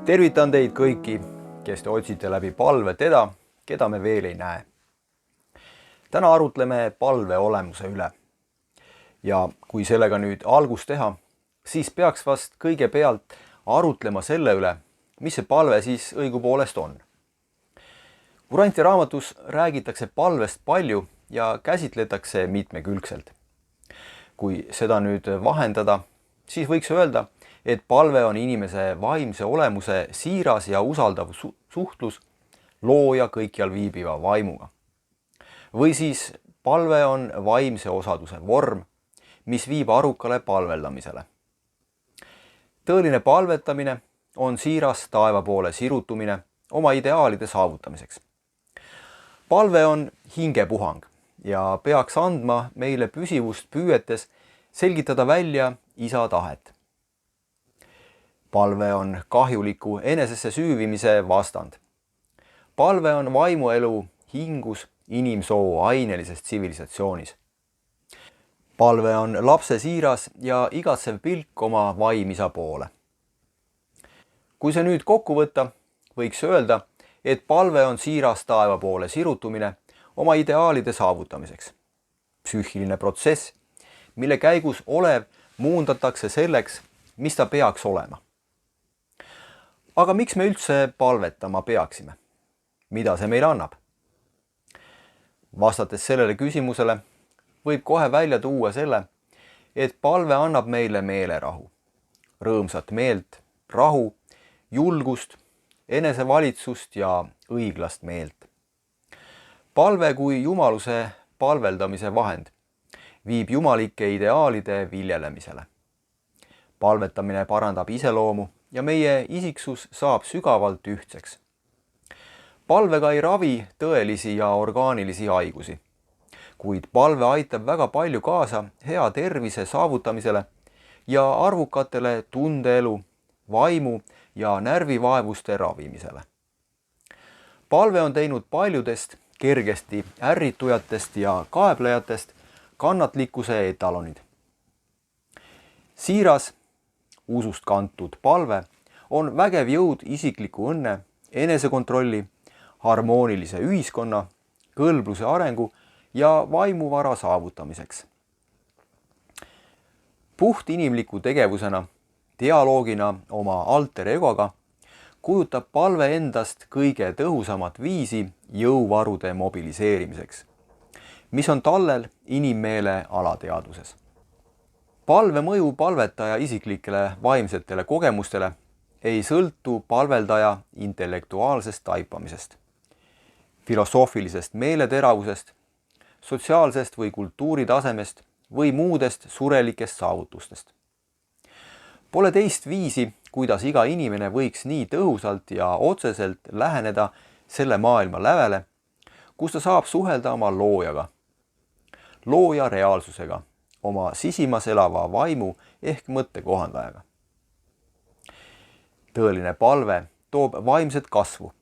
Tervitan teid kõiki, kes te otsite läbi palve teda, keda me veel ei näe. Täna arutleme palve olemuse üle. Ja kui sellega nüüd algust teha, siis peaks vast kõigepealt arutlema selle üle, mis see palve siis õigupoolest on. Kuranti raamatus räägitakse palvest palju ja käsitletakse mitmekülgselt. Kui seda nüüd vahendada, siis võiks öelda, et palve on inimese vaimse olemuse siiras ja usaldav suhtlus looja kõikjal viibiva vaimuga. Või siis palve on vaimse osaduse vorm, mis viib arukale palveldamisele. Tõeline palvetamine on siiras taeva poole sirutumine oma ideaalide saavutamiseks. Palve on hingepuhang ja peaks andma meile püsivust püüetes selgitada välja isa tahet. Palve on kahjuliku enesesse süüvimise vastand. Palve on vaimuelu hingus inimsoo ainelises tsivilisatsioonis. Palve on lapse siiras ja igatsev pilk oma vaimisa poole. Kui see nüüd kokku võtta, võiks öelda, et palve on siiras taeva poole sirutumine oma ideaalide saavutamiseks. Psüühiline protsess, mille käigus olev muundatakse selleks, mis ta peaks olema. Aga miks me üldse palvetama peaksime? Mida see meile annab? Vastates sellele küsimusele võib kohe välja tuua selle, et palve annab meile meelerahu, rõõmsat meelt, rahu, julgust, enesevalitsust ja õiglast meelt. Palve kui jumaluse palveldamise vahend viib jumalike ideaalide viljelemisele. Palvetamine parandab iseloomu ja meie isiksus saab sügavalt ühtseks. Palvega ei ravi tõelisi ja orgaanilisi haigusi, kuid palve aitab väga palju kaasa hea tervise saavutamisele ja arvukatele tundeelu, vaimu ja närvivaevuste ravimisele. Palve on teinud paljudest kergesti ärritujatest ja kaeblejatest kannatlikkuse etalonid. Siiras, usust kantud palve on vägev jõud isikliku õnne, enesekontrolli, harmoonilise ühiskonna, kõlbluse arengu ja vaimuvara saavutamiseks. Puht inimliku tegevusena, dialoogina oma alter egoga, kujutab palve endast kõige tõhusamat viisi jõuvarude mobiliseerimiseks, mis on tallel inimmeele alateadvuses. Palve mõju palvetaja isiklikele vaimsetele kogemustele ei sõltu palveldaja intellektuaalsest taipamisest, filosoofilisest meeleteravusest, sotsiaalsest või kultuuritasemest või muudest surelikest saavutustest. Pole teist viisi, kuidas iga inimene võiks nii tõhusalt ja otseselt läheneda selle maailma lävele, kus ta saab suhelda oma loojaga, looja reaalsusega, oma sisimas elava vaimu ehk mõttekohandajaga. Tõeline palve toob vaimset kasvu,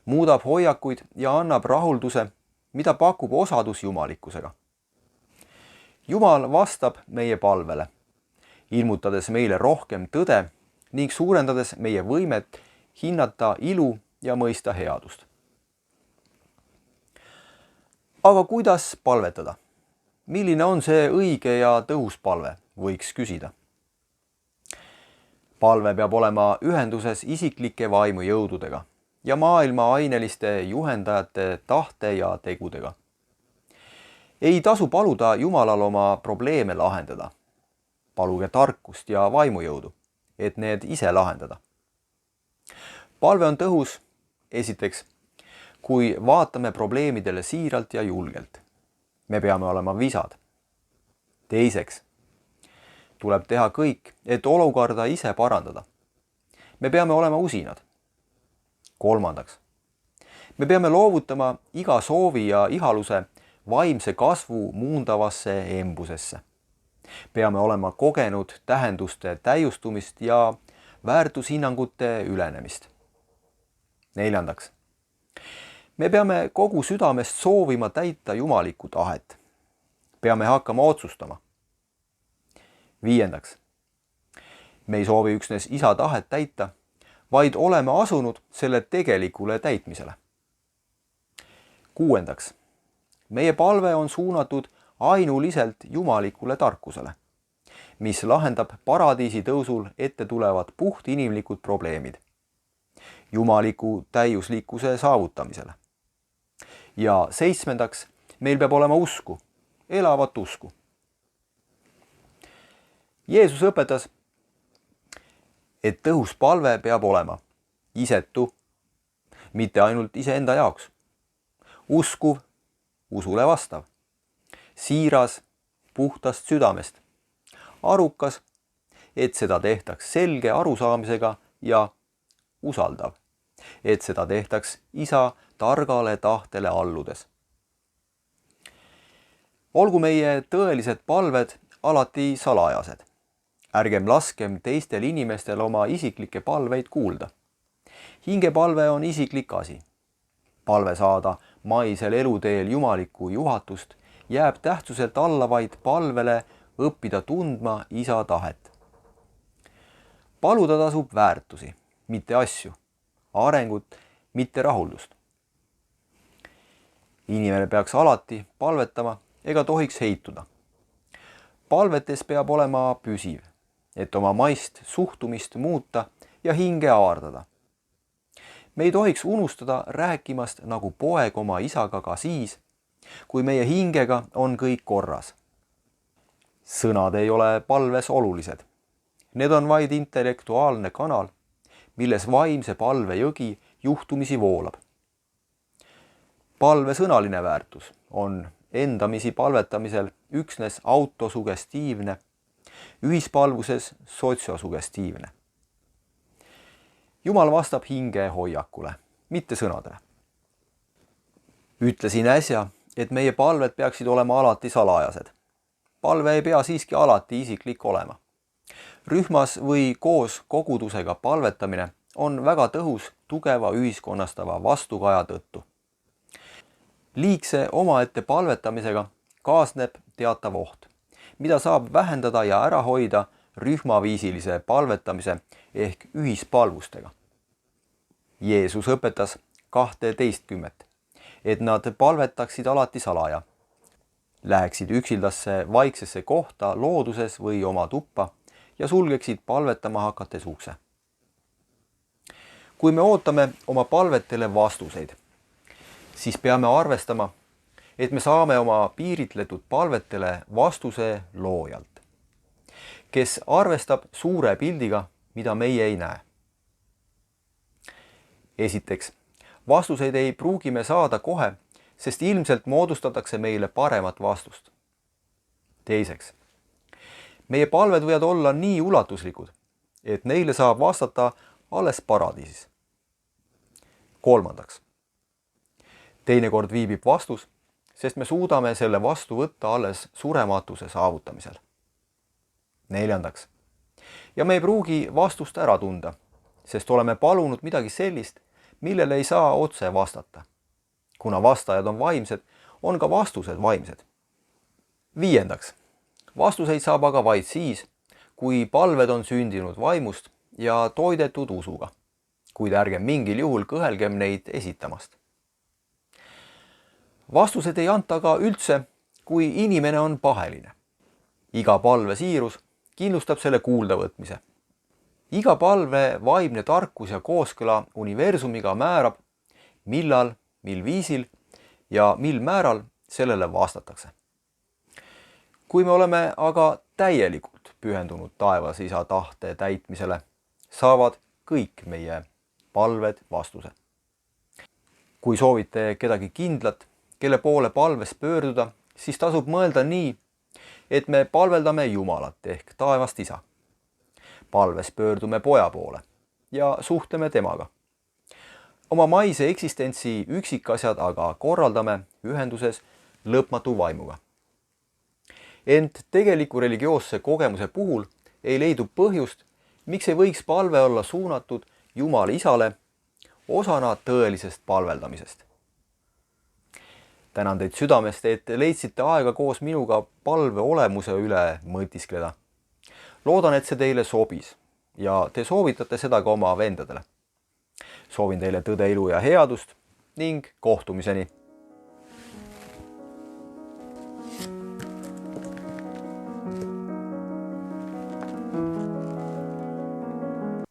muudab hoiakuid ja annab rahulduse, mida pakub osadus jumalikkusega. Jumal vastab meie palvele, ilmutades meile rohkem tõde ning suurendades meie võimet hinnata ilu ja mõista headust. Aga kuidas palvetada? Milline on see õige ja tõhus palve, võiks küsida. Palve peab olema ühenduses isiklike vaimujõududega ja maailma aineliste juhendajate tahte ja tegudega. Ei tasu paluda Jumalal oma probleeme lahendada. Paluge tarkust ja vaimujõudu, et need ise lahendada. Palve on tõhus, esiteks, kui vaatame probleemidele siiralt ja julgelt. Me peame olema visad. Teiseks, tuleb teha kõik, et olukorda ise parandada. Me peame olema usinad. Kolmandaks, me peame loovutama iga soovi ja ihaluse vaimse kasvu muundavasse embusesse. Peame olema kogenud tähenduste täiustumist ja väärtushinnangute ülenemist. Neljandaks, me peame kogu südamest soovima täita jumalikku tahet. Peame hakkama otsustama. Viiendaks, me ei soovi üksnes isa tahet täita, vaid oleme asunud selle tegelikule täitmisele. 6. meie palve on suunatud ainuliselt jumalikule tarkusele, mis lahendab paradiisi tõusul ette tulevad puhtinimlikud probleemid jumaliku täiuslikkuse saavutamisele. Ja 7. meil peab olema usku, elavat usku. Jeesus õpetas, et tõhus palve peab olema isetu, mitte ainult iseenda jaoks, uskuv, usule vastav, siiras, puhtast südamest, arukas, et seda tehtaks selge arusaamisega ja usaldav, et seda tehtaks Isa targale tahtele alludes. Olgu meie tõelised palved alati salajased. Ärgem laskem teistel inimestel oma isiklikke palveid kuulda. Hingepalve on isiklik asi. Palve saada maisel eluteel jumalikku juhatust jääb tähtsuselt alla vaid palvele õppida tundma Isa tahet. Paluda tasub väärtusi, mitte asju, arengut, mitte rahuldust. Inimene peaks alati palvetama ega tohiks heituda. Palvetes peab olema püsiv, et oma maist suhtumist muuta ja hinge avardada. Me ei tohiks unustada rääkimast nagu poeg oma isaga ka siis, kui meie hingega on kõik korras. Sõnad ei ole palves olulised. Need on vaid intellektuaalne kanal, milles vaimse palve jõgi juhtumisi voolab. Palve sõnaline väärtus on endamisi palvetamisel üksnes autosugestiivne, ühispalvuses sotsiosugestiivne. Jumal vastab hinge hoiakule, mitte sõnadele. Ütlesin äsja, et meie palved peaksid olema alati salajased. Palve ei pea siiski alati isiklik olema. Rühmas või koos kogudusega palvetamine on väga tõhus tugeva ühiskonnastava vastukaja tõttu. Liigse omaette palvetamisega kaasneb teatav oht, mida saab vähendada ja ära hoida rühmaviisilise palvetamise ehk ühispalvustega. Jeesus õpetas 12, et nad palvetaksid alati salaja, läheksid üksildasse vaiksesse kohta looduses või oma tuppa ja sulgeksid palvetama hakates ukse. Kui me ootame oma palvetele vastuseid, siis peame arvestama, et me saame oma piiritletud palvetele vastuse loojalt, kes arvestab suure pildiga, mida meie ei näe. Esiteks, vastuseid ei pruugi me saada kohe, sest ilmselt moodustatakse meile paremat vastust. Teiseks, meie palved võivad olla nii ulatuslikud, et neile saab vastata alles paradiisis. Kolmandaks, teinekord viibib vastus, sest me suudame selle vastu võtta alles surematuse saavutamisel. Neljandaks, ja me ei pruugi vastust ära tunda, sest oleme palunud midagi sellist, millele ei saa otse vastata. Kuna vastajad on vaimsed, on ka vastused vaimsed. Viiendaks, vastuseid saab aga vaid siis, kui palved on sündinud vaimust ja toidetud usuga, kuid ärgem mingil juhul kõhelgem neid esitamast. Vastused ei anta ka üldse, kui inimene on paheline. Iga palve siirus kindlustab selle kuuldavõtmise. Iga palve vaimne tarkus ja kooskõla universumiga määrab, millal, mil viisil ja mil määral sellele vastatakse. Kui me oleme aga täielikult pühendunud taevas Isa tahte täitmisele, saavad kõik meie palved vastuse. Kui soovite kedagi kindlat, kelle poole palves pöörduda, siis tasub mõelda nii, et me palveldame Jumalat ehk taevast Isa. Palves pöördume Poja poole ja suhtleme temaga. Oma maise eksistentsi üksikasjad aga korraldame ühenduses lõpmatu vaimuga. Ent tegeliku religioosse kogemuse puhul ei leidu põhjust, miks ei võiks palve olla suunatud Jumala Isale osana tõelisest palveldamisest. Tänan teid südamest, et leidsite aega koos minuga palve olemuse üle mõtiskleda. Loodan, et see teile sobis ja te soovitate seda ka oma vendadele. soovin teile tõde, ilu ja headust ning kohtumiseni